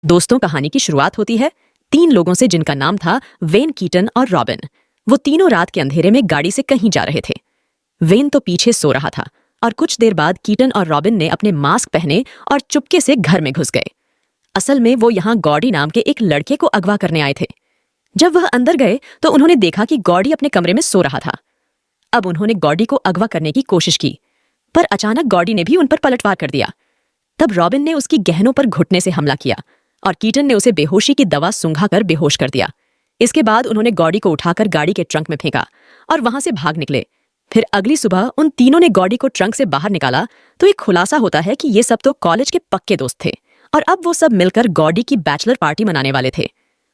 दोस्तों, कहानी की शुरुआत होती है तीन लोगों से जिनका नाम था वेन, कीटन और रॉबिन। वो तीनों रात के अंधेरे में गाड़ी से कहीं जा रहे थे। वेन तो पीछे सो रहा था और कुछ देर बाद कीटन और रॉबिन ने अपने मास्क पहने और चुपके से घर में घुस गए। असल में वो यहाँ गॉडी नाम के एक लड़के को अगवा करने आए थे। जब वह अंदर गए तो उन्होंने देखा कि गॉडी अपने कमरे में सो रहा था। अब उन्होंने गॉडी को अगवा करने की कोशिश की, पर अचानक गॉडी ने भी उन पर पलटवार कर दिया। तब रॉबिन ने उसकी गहनों पर घुटने से हमला किया और कीटन ने उसे बेहोशी की दवा सुंघाकर बेहोश कर दिया। इसके बाद उन्होंने गॉडी को उठाकर गाड़ी के ट्रंक में फेंका और वहां से भाग निकले। फिर अगली सुबह उन तीनों ने गॉडी को ट्रंक से बाहर निकाला तो एक खुलासा होता है कि ये सब तो कॉलेज के पक्के दोस्त थे और अब वो सब मिलकर गॉडी की बैचलर पार्टी मनाने वाले थे।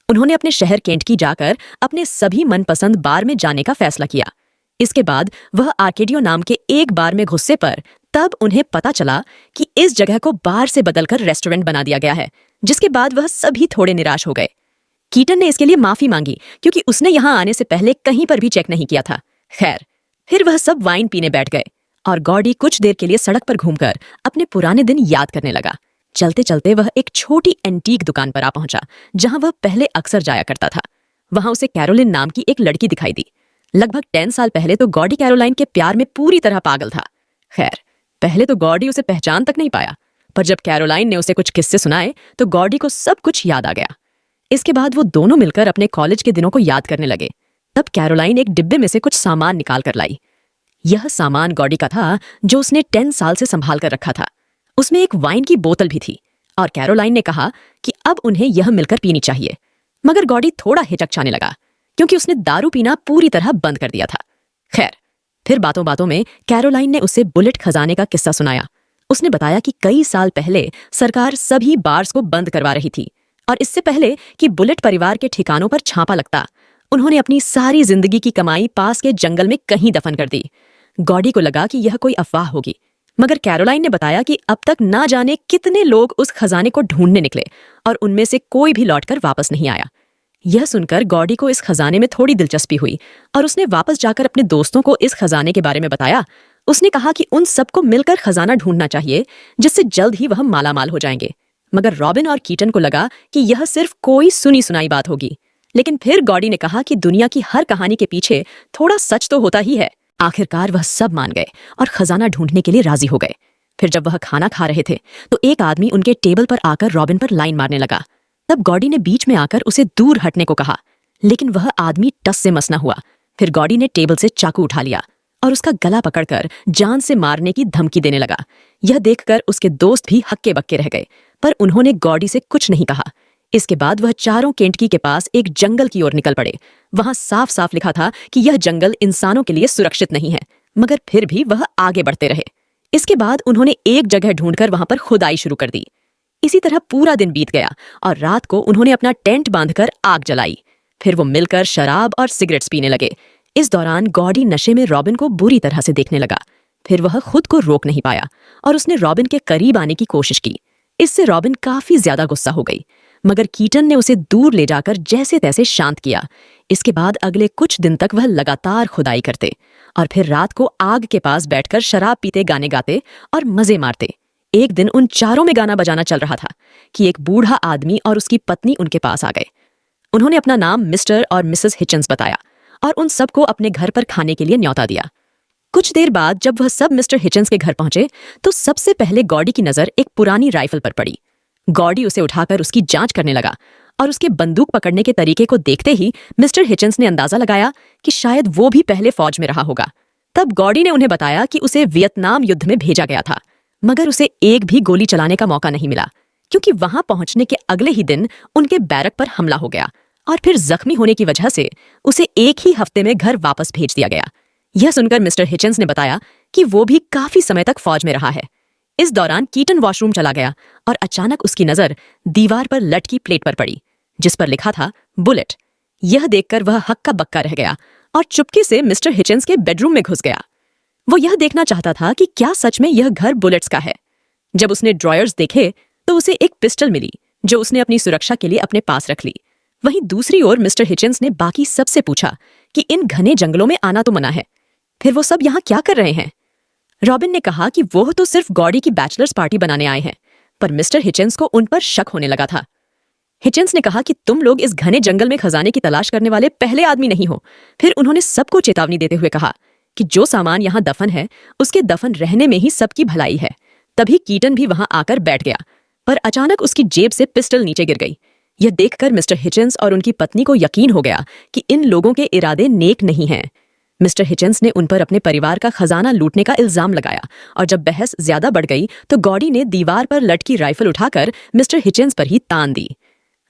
उन्होंने अपने शहर केंटकी जाकर अपने सभी मनपसंद बार में जाने का फैसला किया। इसके बाद वह आर्केडियो नाम के एक बार में घुसने पर तब उन्हें पता चला कि इस जगह को बार से बदलकर रेस्टोरेंट बना दिया गया है, जिसके बाद वह सभी थोड़े निराश हो गए। कीटन ने इसके लिए माफी मांगी क्योंकि उसने यहां आने से पहले कहीं पर भी चेक नहीं किया था। खैर, फिर वह सब वाइन पीने बैठ गए और गॉडी कुछ देर के लिए सड़क पर घूमकर अपने पुराने दिन याद करने लगा। चलते चलते वह एक छोटी एंटीक दुकान पर आ पहुंचा जहां वह पहले अक्सर जाया करता था। वहां उसे कैरोलिन नाम की एक लड़की दिखाई दी। लगभग 10 साल पहले तो गॉडी कैरोलाइन के प्यार में पूरी तरह पागल था। खैर, पहले तो गॉडी उसे पहचान तक नहीं पाया, पर जब कैरोलाइन ने उसे कुछ किस्से सुनाए तो गॉडी को सब कुछ याद आ गया। इसके बाद वो दोनों मिलकर अपने कॉलेज के दिनों को याद करने लगे। तब कैरोलाइन एक डिब्बे में से कुछ सामान निकाल कर लाई। यह सामान गॉडी का था जो उसने 10 साल से संभाल कर रखा था। उसमें एक वाइन की बोतल भी थी और कैरोलाइन ने कहा कि अब उन्हें यह मिलकर पीनी चाहिए। मगर गॉडी थोड़ा हिचकचाने लगा क्योंकि उसने दारू पीना पूरी तरह बंद कर दिया था। खैर, फिर बातों बातों में कैरोलाइन ने उसे बुलेट खजाने का किस्सा सुनाया। उसने बताया कि कई साल पहले सरकार सभी बार्स को बंद करवा रही थी और इससे पहले कि बुलेट परिवार के ठिकानों पर छापा लगता, उन्होंने अपनी सारी जिंदगी की कमाई पास के जंगल में कहीं दफन कर दी। गॉडी को लगा कि यह कोई अफवाह होगी, मगर कैरोलाइन ने बताया कि अब तक ना जाने कितने लोग उस खजाने को ढूंढने निकले और उनमें से कोई भी लौटकर वापस नहीं आया। यह सुनकर गॉडी को इस खजाने में थोड़ी दिलचस्पी हुई और उसने वापस जाकर अपने दोस्तों को इस खजाने के बारे में बताया। उसने कहा कि उन सबको मिलकर खजाना ढूंढना चाहिए जिससे जल्द ही वह मालामाल हो जाएंगे। मगर रॉबिन और कीटन को लगा कि यह सिर्फ कोई सुनी सुनाई बात होगी। लेकिन फिर गॉडी ने कहा कि दुनिया की हर कहानी के पीछे थोड़ा सच तो होता ही है। आखिरकार वह सब मान गए और खजाना ढूंढने के लिए राजी हो गए। फिर जब वह खाना खा रहे थे तो एक आदमी उनके टेबल पर आकर रॉबिन पर लाइन मारने लगा। तब गॉडी ने बीच में आकर उसे दूर हटने को कहा, लेकिन वह आदमी टस से मस न हुआ। फिर गॉडी ने टेबल से चाकू उठा लिया और उसका गला पकड़कर जान से मारने की धमकी देने लगा। यह देखकर उसके दोस्त भी हक्के बक्के रह गए, पर उन्होंने गॉडी से कुछ नहीं कहा। इसके बाद वह चारों केंटकी के पास एक जंगल की ओर निकल पड़े। वहां साफ साफ लिखा था कि यह जंगल इंसानों के लिए सुरक्षित नहीं है, मगर फिर भी वह आगे बढ़ते रहे। इसके बाद उन्होंने एक जगह ढूंढकर वहां पर खुदाई शुरू कर दी। इसी तरह पूरा दिन बीत गया और रात को उन्होंने अपना टेंट बांधकर आग जलाई। फिर वो मिलकर शराब और सिगरेट्स पीने लगे। इस दौरान गॉडी नशे में रॉबिन को बुरी तरह से देखने लगा। फिर वह खुद को रोक नहीं पाया और उसने रॉबिन के करीब आने की कोशिश की। इससे रॉबिन काफी ज्यादा गुस्सा हो गई, मगर कीटन ने उसे दूर ले जाकर जैसे तैसे शांत किया। इसके बाद अगले कुछ दिन तक वह लगातार खुदाई करते और फिर रात को आग के पास बैठकर शराब पीते, गाने गाते और मजे मारते। एक दिन उन चारों में गाना बजाना चल रहा था कि एक बूढ़ा आदमी और उसकी पत्नी उनके पास आ गए। उन्होंने अपना नाम मिस्टर और मिसेस हिचन्स बताया और उन सबको अपने घर पर खाने के लिए न्योता दिया। कुछ देर बाद जब वह सब मिस्टर हिचन्स के घर पहुंचे तो सबसे पहले गॉडी की नजर एक पुरानी राइफल पर पड़ी। गॉडी उसे उठाकर उसकी जांच करने लगा और उसके बंदूक पकड़ने के तरीके को देखते ही मिस्टर हिचन्स ने अंदाजा लगाया कि शायद वो भी पहले फौज में रहा होगा। तब गॉडी ने उन्हें बताया कि उसे वियतनाम युद्ध में भेजा गया था, मगर उसे एक भी गोली चलाने का मौका नहीं मिला क्योंकि वहां पहुंचने के अगले ही दिन उनके बैरक पर हमला हो गया और फिर जख्मी होने की वजह से उसे एक ही हफ्ते में घर वापस भेज दिया गया। यह सुनकर मिस्टर हिचन्स ने बताया कि वो भी काफी समय तक फौज में रहा है। इस दौरान कीटन वॉशरूम चला गया और अचानक उसकी नजर दीवार पर लटकी प्लेट पर पड़ी जिस पर लिखा था बुलेट। यह देखकर वह हक्का बक्का रह गया और चुपके से मिस्टर हिचन्स के बेडरूम में घुस गया। वो यह देखना चाहता था कि क्या सच में यह घर बुलेट्स का है। जब उसने ड्रॉयर्स देखे तो उसे एक पिस्टल मिली जो उसने अपनी सुरक्षा के लिए अपने पास रख ली। वहीं दूसरी ओर मिस्टर हिचन्स ने बाकी सबसे पूछा कि इन घने जंगलों में आना तो मना है, फिर वो सब यहाँ क्या कर रहे हैं। रॉबिन ने कहा कि वो तो सिर्फ गॉडी की बैचलर्स पार्टी बनाने आए हैं, पर मिस्टर हिचन्स को उन पर शक होने लगा था। हिचिंस ने कहा कि तुम लोग इस घने जंगल में खजाने की तलाश करने वाले पहले आदमी नहीं हो। फिर उन्होंने सबको चेतावनी देते हुए कहा कि जो सामान यहाँ दफन है उसके दफन रहने में ही सबकी भलाई है। तभी कीटन भी वहां आकर बैठ गया, पर अचानक उसकी जेब से पिस्टल नीचे गिर गई। यह देखकर मिस्टर हिचिंस और उनकी पत्नी को यकीन हो गया कि इन लोगों के इरादे नेक नहीं हैं। मिस्टर हिचिंस ने उन पर अपने परिवार का खजाना लूटने का इल्जाम लगाया और जब बहस ज्यादा बढ़ गई तो गॉडी ने दीवार पर लटकी राइफल उठाकर मिस्टर हिचिंस पर ही तान दी।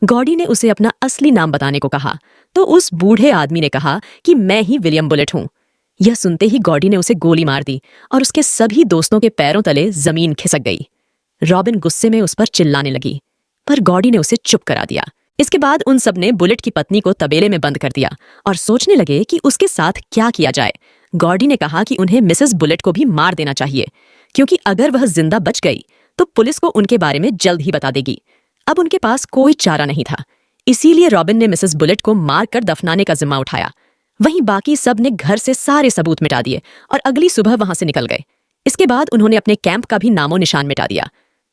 गॉडी ने उसे अपना असली नाम बताने को कहा तो उस बूढ़े आदमी ने कहा कि मैं ही विलियम बुलेट हूं। यह सुनते ही गॉडी ने उसे गोली मार दी और उसके सभी दोस्तों के पैरों तले जमीन खिसक गई। रॉबिन गुस्से में उस पर चिल्लाने लगी, पर गॉडी ने उसे चुप करा दिया। इसके बाद उन सब ने बुलेट की पत्नी को तबेले में बंद कर दिया और सोचने लगे कि उसके साथ क्या किया जाए। गॉडी ने कहा कि उन्हें मिसेस बुलेट को भी मार देना चाहिए, क्योंकि अगर वह जिंदा बच गई तो पुलिस को उनके बारे में जल्द ही बता देगी। अब उनके पास कोई चारा नहीं था, इसीलिए रॉबिन ने मिसेस बुलेट को मारकर दफनाने का जिम्मा उठाया। वहीं बाकी सब ने घर से सारे सबूत मिटा दिए और अगली सुबह वहां से निकल गए। इसके बाद उन्होंने अपने कैंप का भी नामो निशान मिटा दिया।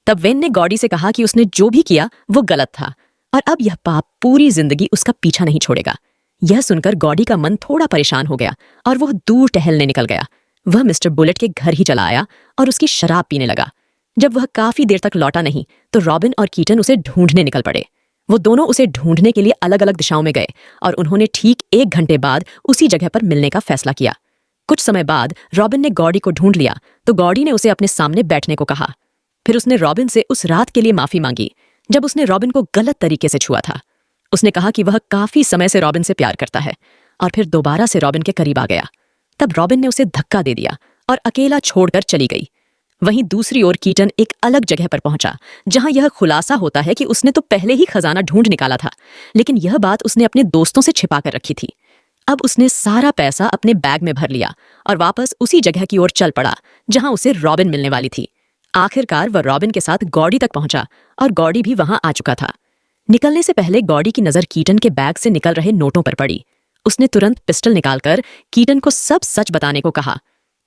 तब वेन ने गॉडी से कहा कि उसने जो भी किया वो गलत था और अब यह पाप पूरी जिंदगी उसका पीछा नहीं छोड़ेगा। यह सुनकर गॉडी का मन थोड़ा परेशान हो गया और वह दूर टहलने निकल गया। वह मिस्टर बुलेट के घर ही चला आया और उसकी शराब पीने लगा। जब वह काफी देर तक लौटा नहीं तो रॉबिन और कीटन उसे ढूंढने निकल पड़े। वो दोनों उसे ढूंढने के लिए अलग अलग दिशाओं में गए और उन्होंने ठीक 1 घंटे बाद उसी जगह पर मिलने का फैसला किया। कुछ समय बाद रॉबिन ने गॉडी को ढूंढ लिया तो गॉडी ने उसे अपने सामने बैठने को कहा। फिर उसने रॉबिन से उस रात के लिए माफी मांगी जब उसने रॉबिन को गलत तरीके से छुआ था। उसने कहा कि वह काफी समय से रॉबिन से प्यार करता है और फिर दोबारा से रॉबिन के करीब आ गया। तब रॉबिन ने उसे धक्का दे दिया और अकेला छोड़कर चली गई। वहीं दूसरी ओर कीटन एक अलग जगह पर पहुंचा जहां यह खुलासा होता है कि उसने तो पहले ही खजाना ढूंढ निकाला था, लेकिन यह बात उसने अपने दोस्तों से छिपा कर रखी थी। अब उसने सारा पैसा अपने बैग में भर लिया और वापस उसी जगह की ओर चल पड़ा जहां उसे रॉबिन मिलने वाली थी। आखिरकार वह रॉबिन के साथ गॉडी तक पहुंचा और गॉडी भी वहां आ चुका था। निकलने से पहले गॉडी की नजर कीटन के बैग से निकल रहे नोटों पर पड़ी। उसने तुरंत पिस्टल निकालकर कीटन को सब सच बताने को कहा।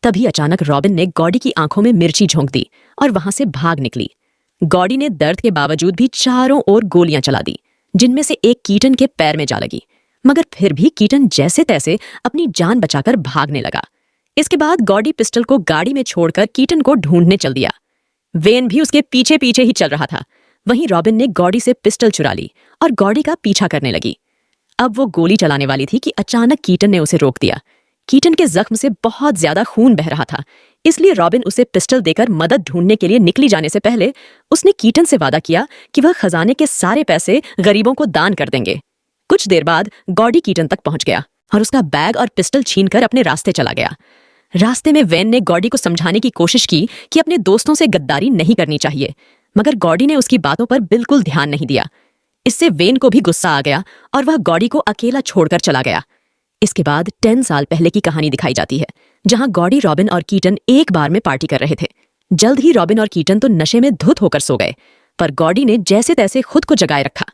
तभी अचानक रॉबिन ने गॉडी की आंखों में मिर्ची झोंक दी और वहां से भाग निकली। गॉडी ने दर्द के बावजूद भी चारों ओर गोलियां चला दी, जिनमें से एक कीटन के पैर में जा लगी, मगर फिर भी कीटन जैसे तैसे अपनी जान बचाकर भागने लगा। इसके बाद गॉडी पिस्टल को गाड़ी में छोड़कर कीटन को ढूंढने चल दिया। वेन भी उसके पीछे पीछे ही चल रहा था। वहीं रॉबिन ने गॉडी से पिस्टल चुरा ली और गॉडी का पीछा करने लगी। अब वो गोली चलाने वाली थी कि अचानक कीटन ने उसे रोक दिया। कीटन के जख्म से बहुत ज्यादा खून बह रहा था, इसलिए रॉबिन उसे पिस्टल देकर मदद ढूंढने के लिए निकली जाने से पहले उसने कीटन से वादा किया कि वह खजाने के सारे पैसे गरीबों को दान कर देंगे। कुछ देर बाद गॉडी कीटन तक पहुंच गया और उसका बैग और पिस्टल छीनकर अपने रास्ते चला गया। रास्ते में वेन ने गॉडी को समझाने की कोशिश की कि अपने दोस्तों से गद्दारी नहीं करनी चाहिए, मगर गॉडी ने उसकी बातों पर बिल्कुल ध्यान नहीं दिया। इससे वेन को भी गुस्सा आ गया और वह गॉडी को अकेला छोड़कर चला गया। इसके बाद 10 साल पहले की कहानी दिखाई जाती है, जहां गॉडी, रॉबिन और कीटन एक बार में पार्टी कर रहे थे। जल्द ही रॉबिन और कीटन तो नशे में धुत होकर सो गए, पर गॉडी ने जैसे तैसे खुद को जगाए रखा।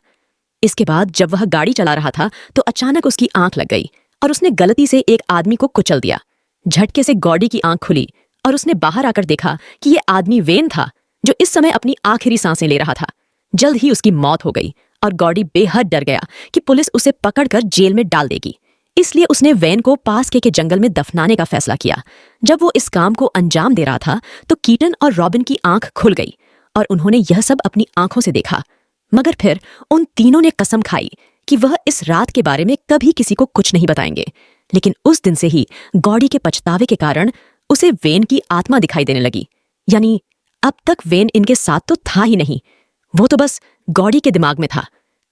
इसके बाद जब वह गाड़ी चला रहा था तो अचानक उसकी आंख लग गई और उसने गलती से एक आदमी को कुचल दिया। झटके से गॉडी की आंख खुली और उसने बाहर आकर देखा कि यह आदमी वेन था, जो इस समय अपनी आखिरी सांसें ले रहा था। जल्द ही उसकी मौत हो गई और गॉडी बेहद डर गया कि पुलिस उसे पकड़कर जेल में डाल देगी। इसलिए उसने वेन को पास के जंगल में दफनाने का फैसला किया। जब वो इस काम को अंजाम दे रहा था तो कीटन और रॉबिन की आंख खुल गई और उन्होंने यह सब अपनी आंखों से देखा। मगर फिर उन तीनों ने कसम खाई कि वह इस रात के बारे में कभी किसी को कुछ नहीं बताएंगे। लेकिन उस दिन से ही गॉडी के पछतावे के कारण उसे वेन की आत्मा दिखाई देने लगी। यानी अब तक वेन इनके साथ तो था ही नहीं, वो तो बस गॉडी के दिमाग में था।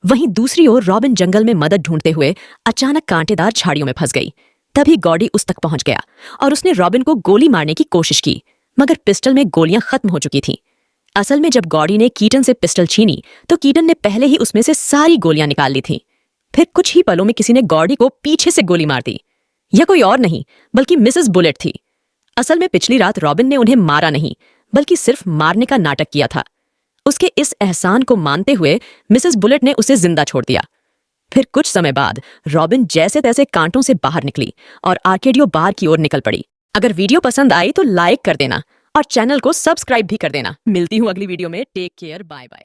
वहीं दूसरी ओर रॉबिन जंगल में मदद ढूंढते हुए अचानक कांटेदार झाड़ियों में फंस गई। तभी गॉडी उस तक पहुंच गया और उसने रॉबिन को गोली मारने की कोशिश की, मगर पिस्टल में गोलियां खत्म हो चुकी थीं। असल में जब गॉडी ने कीटन से पिस्टल छीनी तो कीटन ने पहले ही उसमें से सारी गोलियां निकाल ली थीं। फिर कुछ ही पलों में किसी ने गॉडी को पीछे से गोली मार दी। यह कोई और नहीं बल्कि मिसेस बुलेट थी। असल में पिछली रात रॉबिन ने उन्हें मारा नहीं बल्कि सिर्फ मारने का नाटक किया था। उसके इस एहसान को मानते हुए मिसेस बुलेट ने उसे जिंदा छोड़ दिया। फिर कुछ समय बाद रॉबिन जैसे तैसे कांटों से बाहर निकली और आर्केडियो बार की ओर निकल पड़ी। अगर वीडियो पसंद आई तो लाइक कर देना और चैनल को सब्सक्राइब भी कर देना। मिलती हूँ अगली वीडियो में। Take care, bye bye.